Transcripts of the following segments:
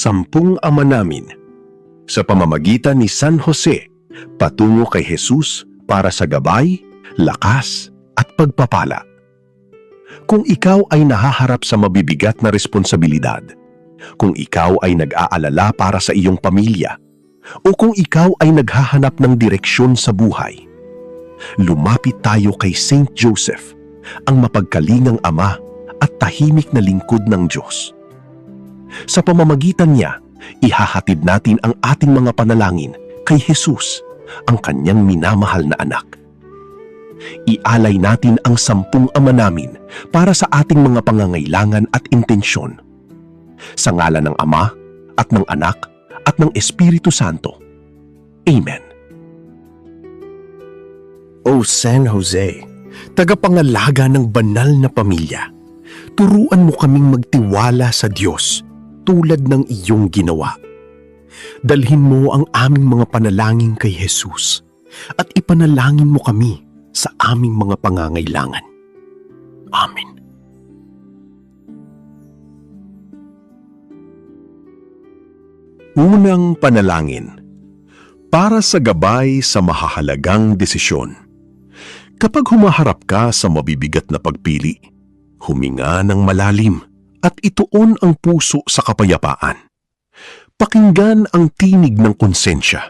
Sampung Ama Namin sa pamamagitan ni San Jose patungo kay Jesus para sa gabay, lakas at pagpapala. Kung ikaw ay nahaharap sa mabibigat na responsibilidad, kung ikaw ay nag-aalala para sa iyong pamilya, o kung ikaw ay naghahanap ng direksyon sa buhay, lumapit tayo kay Saint Joseph, ang mapagkalingang ama at tahimik na lingkod ng Diyos. Sa pamamagitan niya, ihahatid natin ang ating mga panalangin kay Jesus, ang kanyang minamahal na anak. Ialay natin ang 10 Ama Namin para sa ating mga pangangailangan at intensyon. Sa ngalan ng Ama at ng Anak at ng Espiritu Santo. Amen. O San Jose, tagapangalaga ng banal na pamilya, turuan mo kaming magtiwala sa Diyos tulad ng iyong ginawa. Dalhin mo ang aming mga panalangin kay Jesus at ipanalangin mo kami sa aming mga pangangailangan. Amen. Unang panalangin. Para sa gabay sa mahahalagang desisyon. Kapag humaharap ka sa mabibigat na pagpili, huminga ng malalim at ituon ang puso sa kapayapaan. Pakinggan ang tinig ng konsensya,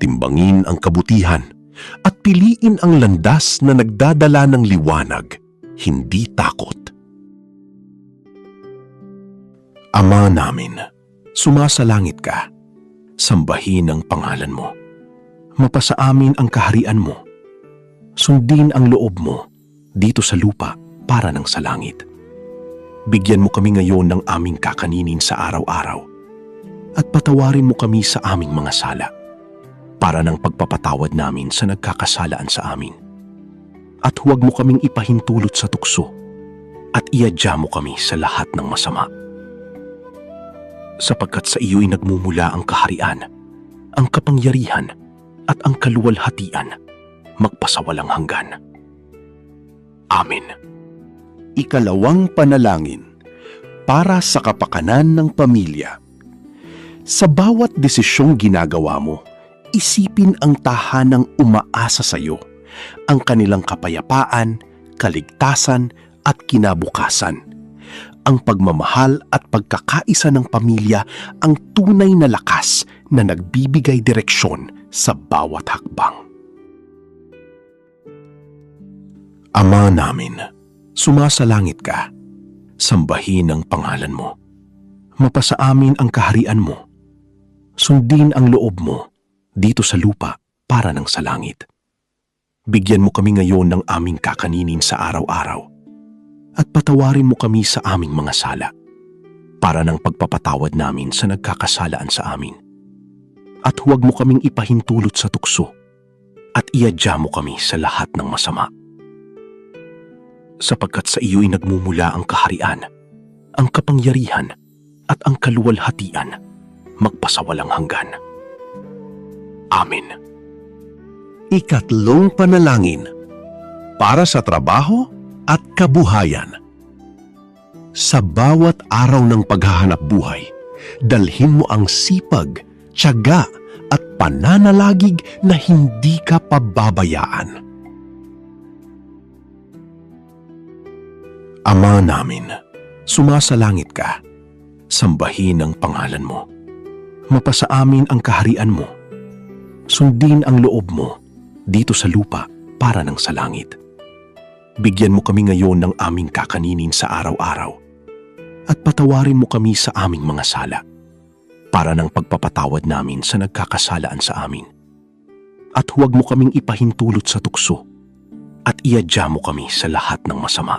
timbangin ang kabutihan, at piliin ang landas na nagdadala ng liwanag, hindi takot. Ama namin, sumasalangit ka, sambahin ang pangalan mo. Mapasa amin ang kaharian mo. Sundin ang loob mo dito sa lupa para ng sa langit. Bigyan mo kami ngayon ng aming kakaninin sa araw-araw at patawarin mo kami sa aming mga sala para ng pagpapatawad namin sa nagkakasalaan sa amin. At huwag mo kaming ipahintulot sa tukso at iadya mo kami sa lahat ng masama. Sapagkat sa iyo'y nagmumula ang kaharian, ang kapangyarihan at ang kaluwalhatian, magpasawalang hanggan. Amen. Ikalawang panalangin para sa kapakanan ng pamilya. Sa bawat desisyong ginagawa mo, isipin ang tahanang umaasa sa iyo, ang kanilang kapayapaan, kaligtasan at kinabukasan. Ang pagmamahal at pagkakaisa ng pamilya ang tunay na lakas na nagbibigay direksyon sa bawat hakbang. Ama namin, sumasalangit ka, sambahin ang pangalan mo. Mapasa amin ang kaharian mo. Sundin ang loob mo dito sa lupa para ng sa langit. Bigyan mo kami ngayon ng aming kakaninin sa araw-araw at patawarin mo kami sa aming mga sala para ng pagpapatawad namin sa nagkakasalaan sa amin. At huwag mo kaming ipahintulot sa tukso at iadya mo kami sa lahat ng masama. Sapagkat sa iyo'y nagmumula ang kaharian, ang kapangyarihan at ang kaluwalhatian, magpasawalang hanggan. Amen. Ikatlong panalangin para sa trabaho at kabuhayan. Sa bawat araw ng paghahanap buhay, dalhin mo ang sipag, tiyaga at pananalagig na hindi ka pababayaan. Ama namin, sumasalangit ka, sambahin ang pangalan mo. Mapasa amin ang kaharian mo. Sundin ang loob mo dito sa lupa para ng sa langit. Bigyan mo kami ngayon ng aming kakaninin sa araw-araw at patawarin mo kami sa aming mga sala para ng pagpapatawad namin sa nagkakasalaan sa amin. At huwag mo kaming ipahintulot sa tukso at iadya mo kami sa lahat ng masama.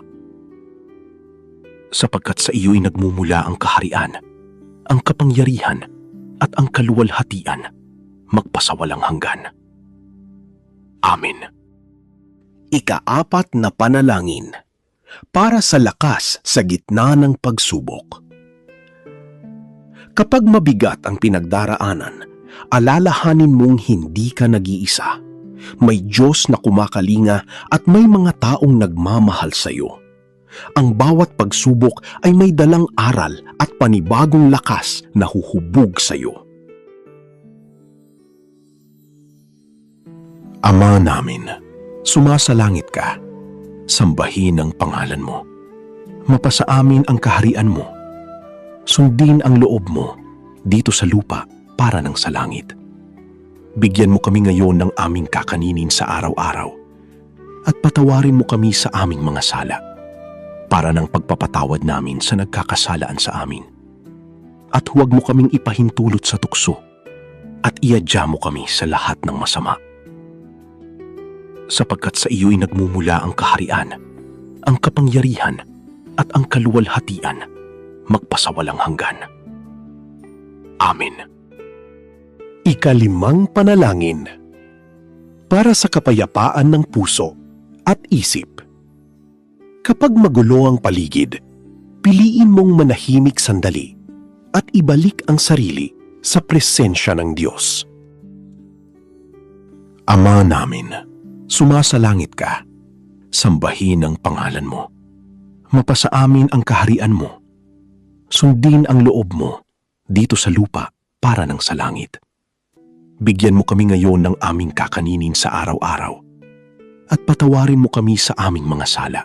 Sapagkat sa iyo'y nagmumula ang kaharian, ang kapangyarihan at ang kaluwalhatian, magpasawalang hanggan. Amen. Ika-4 na panalangin para sa lakas sa gitna ng pagsubok. Kapag mabigat ang pinagdaraanan, alalahanin mong hindi ka nag-iisa. May Diyos na kumakalinga at may mga taong nagmamahal sa iyo. Ang bawat pagsubok ay may dalang aral at panibagong lakas na huhubog sa iyo. Ama namin, sumasalangit ka. Sambahin ang pangalan mo. Mapasa amin ang kaharian mo. Sundin ang loob mo dito sa lupa para ng sa langit. Bigyan mo kami ngayon ng aming kakaninin sa araw-araw at patawarin mo kami sa aming mga sala para ng pagpapatawad namin sa nagkakasalaan sa amin. At huwag mo kaming ipahintulot sa tukso at iadya mo kami sa lahat ng masama. Sapagkat sa iyo'y nagmumula ang kaharian, ang kapangyarihan at ang kaluwalhatian magpasawalang hanggan. Amen. Ikalimang panalangin. Para sa kapayapaan ng puso at isip. Kapag magulo ang paligid, piliin mong manahimik sandali at ibalik ang sarili sa presensya ng Diyos. Ama namin, sumasalangit ka. Sambahin ang pangalan mo. Mapasa amin ang kaharian mo. Sundin ang loob mo dito sa lupa para ng sa langit. Bigyan mo kami ngayon ng aming kakaninin sa araw-araw at patawarin mo kami sa aming mga sala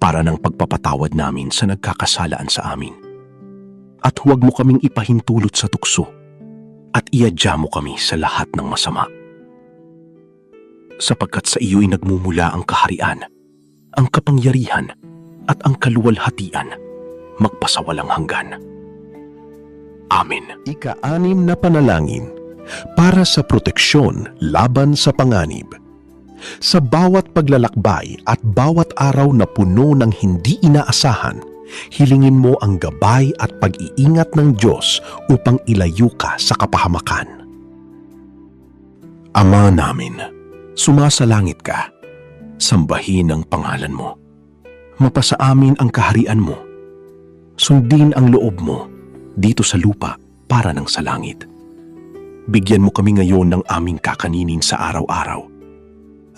para ng pagpapatawad namin sa nagkakasalaan sa amin. At huwag mo kaming ipahintulot sa tukso at iadya mo kami sa lahat ng masama. Sapagkat sa iyo'y nagmumula ang kaharian, ang kapangyarihan at ang kaluwalhatian magpasawalang hanggan. Amen. Ika-6 na panalangin para sa proteksyon laban sa panganib. Sa bawat paglalakbay at bawat araw na puno ng hindi inaasahan, hilingin mo ang gabay at pag-iingat ng Diyos upang ilayo ka sa kapahamakan. Ama namin, sumasalangit ka. Sambahin ang pangalan mo. Mapasa amin ang kaharian mo. Sundin ang loob mo dito sa lupa para ng sa langit. Bigyan mo kami ngayon ng aming kakaninin sa araw-araw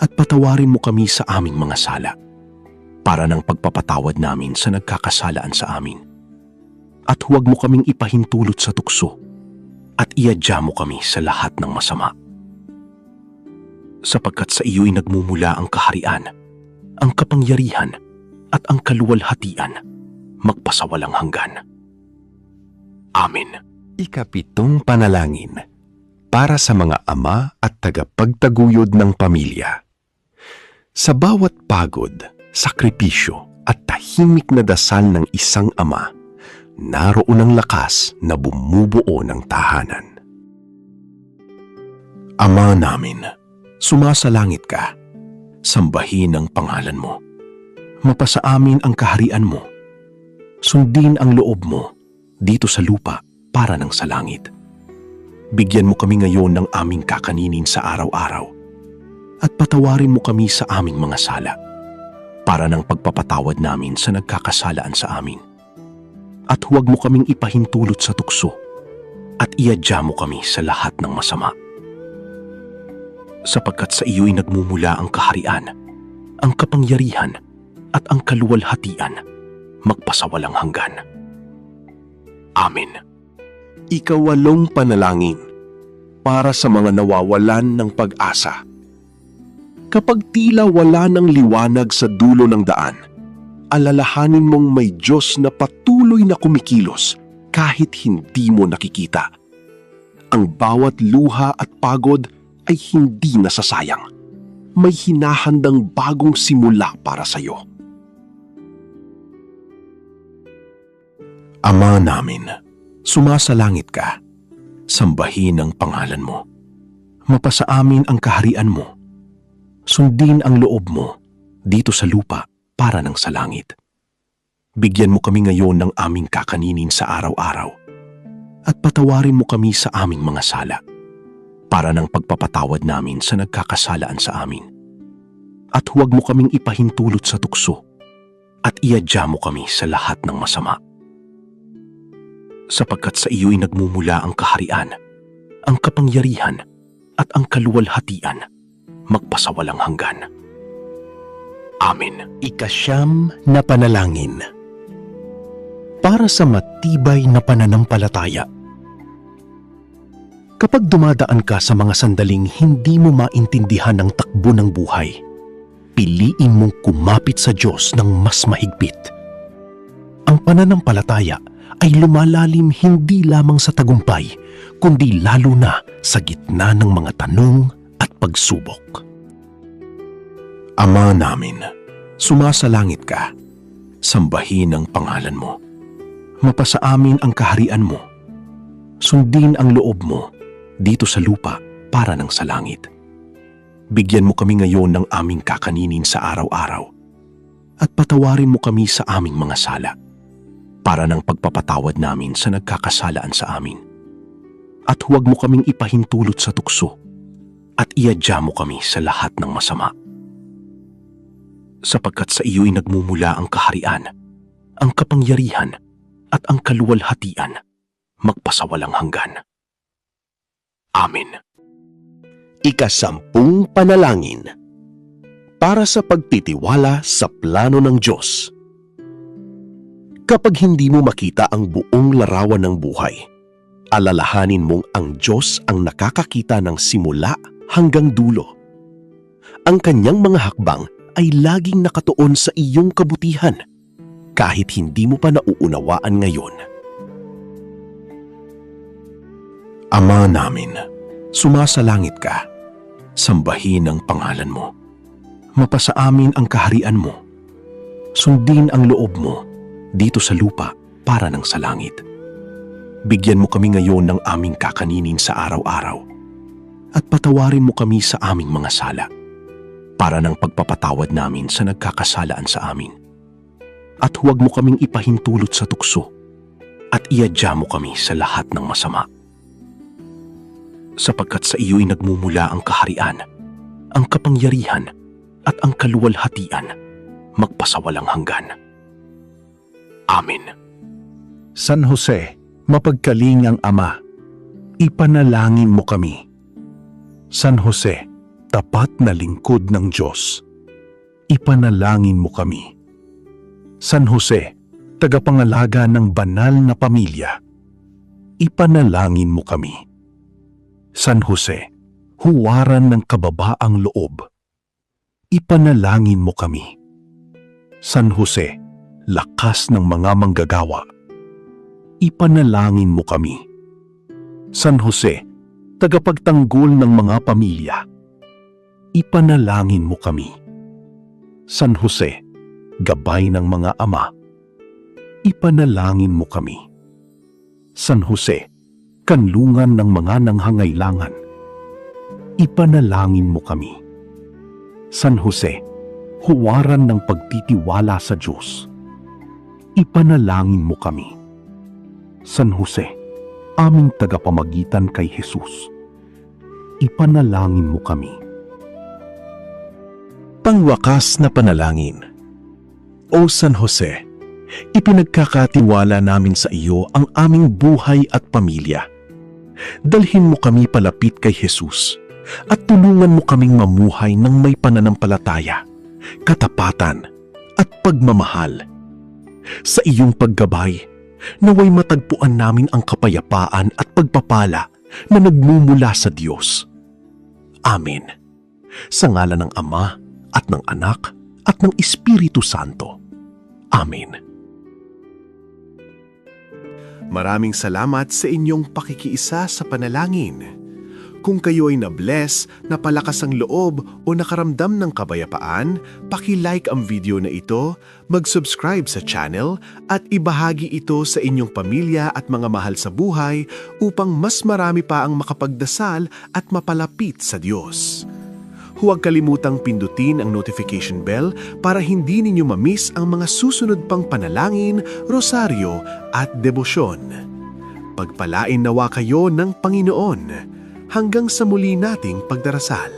at patawarin mo kami sa aming mga sala para ng pagpapatawad namin sa nagkakasalaan sa amin. At huwag mo kaming ipahintulot sa tukso at iadya mo kami sa lahat ng masama. Sapagkat sa iyo'y nagmumula ang kaharian, ang kapangyarihan at ang kaluwalhatian magpasawalang hanggan. Amen. Ika-7 panalangin para sa mga ama at tagapagtaguyod ng pamilya. Sa bawat pagod, sakripisyo at tahimik na dasal ng isang ama, naroon ang lakas na bumubuo ng tahanan. Ama namin, sumasalangit ka. Sambahin ang pangalan mo. Mapasa amin ang kaharian mo. Sundin ang loob mo dito sa lupa para ng sa langit. Bigyan mo kami ngayon ng aming kakaninin sa araw-araw at patawarin mo kami sa aming mga sala para ng pagpapatawad namin sa nagkakasalaan sa amin. At huwag mo kaming ipahintulot sa tukso at iadya mo kami sa lahat ng masama. Sapagkat sa iyo'y nagmumula ang kaharian, ang kapangyarihan at ang kaluwalhatian magpasawalang hanggan. Amen. Ika-8 panalangin para sa mga nawawalan ng pag-asa. Kapag tila wala ng liwanag sa dulo ng daan, alalahanin mong may Diyos na patuloy na kumikilos kahit hindi mo nakikita. Ang bawat luha at pagod ay hindi nasasayang. May hinahandang bagong simula para sa iyo. Ama namin, sumasalangit ka. Sambahin ang pangalan mo. Mapasa amin ang kaharian mo. Sundin ang loob mo dito sa lupa para ng sa langit. Bigyan mo kami ngayon ng aming kakaninin sa araw-araw at patawarin mo kami sa aming mga sala para ng pagpapatawad namin sa nagkakasalaan sa amin. At huwag mo kaming ipahintulot sa tukso at iadya mo kami sa lahat ng masama. Sapagkat sa iyo'y nagmumula ang kaharian, ang kapangyarihan at ang kaluwalhatian magpasawalang hanggan. Amin. Ikasyam na panalangin. Para sa matibay na pananampalataya. Kapag dumadaan ka sa mga sandaling hindi mo maintindihan ang takbo ng buhay, piliin mong kumapit sa Diyos ng mas mahigpit. Ang pananampalataya ay lumalalim hindi lamang sa tagumpay, kundi lalo na sa gitna ng mga tanong at pagsubok. Ama namin, sumasalangit ka, sambahin ang pangalan mo. Mapasa amin ang kaharian mo. Sundin ang loob mo dito sa lupa para ng sa langit. Bigyan mo kami ngayon ng aming kakaninin sa araw-araw at patawarin mo kami sa aming mga sala para ng pagpapatawad namin sa nagkakasalaan sa amin. At huwag mo kaming ipahintulot sa tukso at iadya mo kami sa lahat ng masama. Sapagkat sa iyo'y nagmumula ang kaharian, ang kapangyarihan at ang kaluwalhatian magpasawalang hanggan. Amen. Ikasampung panalangin. Para sa pagtitiwala sa plano ng Diyos. Kapag hindi mo makita ang buong larawan ng buhay, alalahanin mong ang Diyos ang nakakakita ng simula hanggang dulo. Ang kanyang mga hakbang ay laging nakatuon sa iyong kabutihan, kahit hindi mo pa nauunawaan ngayon. Ama namin, sumasalangit ka, sambahin ang pangalan mo. Mapasa amin ang kaharian mo. Sundin ang loob mo dito sa lupa para ng sa langit. Bigyan mo kami ngayon ng aming kakaninin sa araw-araw at patawarin mo kami sa aming mga sala para ng pagpapatawad namin sa nagkakasalaan sa amin. At huwag mo kaming ipahintulot sa tukso at iadya mo kami sa lahat ng masama. Sapagkat sa iyo'y nagmumula ang kaharian, ang kapangyarihan at ang kaluwalhatian magpasawalang hanggan. Amen. San Jose, mapagkalingang Ama, ipanalangin mo kami. San Jose, tapat na lingkod ng Diyos, ipanalangin mo kami. San Jose, tagapangalaga ng banal na pamilya, ipanalangin mo kami. San Jose, huwaran ng kababaang loob, ipanalangin mo kami. San Jose, lakas ng mga manggagawa, ipanalangin mo kami. San Jose, tagapagtanggol ng mga pamilya, ipanalangin mo kami. San Jose, gabay ng mga ama, ipanalangin mo kami. San Jose, kanlungan ng mga nanghangailangan, ipanalangin mo kami. San Jose, huwaran ng pagtitiwala sa Diyos, ipanalangin mo kami. San Jose, aming tagapamagitan kay Jesus, ipanalangin mo kami. Pangwakas na panalangin. O San Jose, ipinagkakatiwala namin sa iyo ang aming buhay at pamilya. Dalhin mo kami palapit kay Jesus at tulungan mo kaming mamuhay ng may pananampalataya, katapatan at pagmamahal. Sa iyong paggabay, naway matagpuan namin ang kapayapaan at pagpapala na nagmumula sa Diyos. Amen. Sa ngalan ng Ama at ng Anak at ng Espiritu Santo. Amen. Maraming salamat sa inyong pakikiisa sa panalangin. Kung kayo ay na-bless, napalakas ang loob o nakaramdam ng kapayapaan, paki-like ang video na ito, mag-subscribe sa channel at ibahagi ito sa inyong pamilya at mga mahal sa buhay upang mas marami pa ang makapagdasal at mapalapit sa Diyos. Huwag kalimutang pindutin ang notification bell para hindi ninyo ma-miss ang mga susunod pang panalangin, rosaryo at debosyon. Pagpalain nawa kayo ng Panginoon hanggang sa muli nating pagdarasal.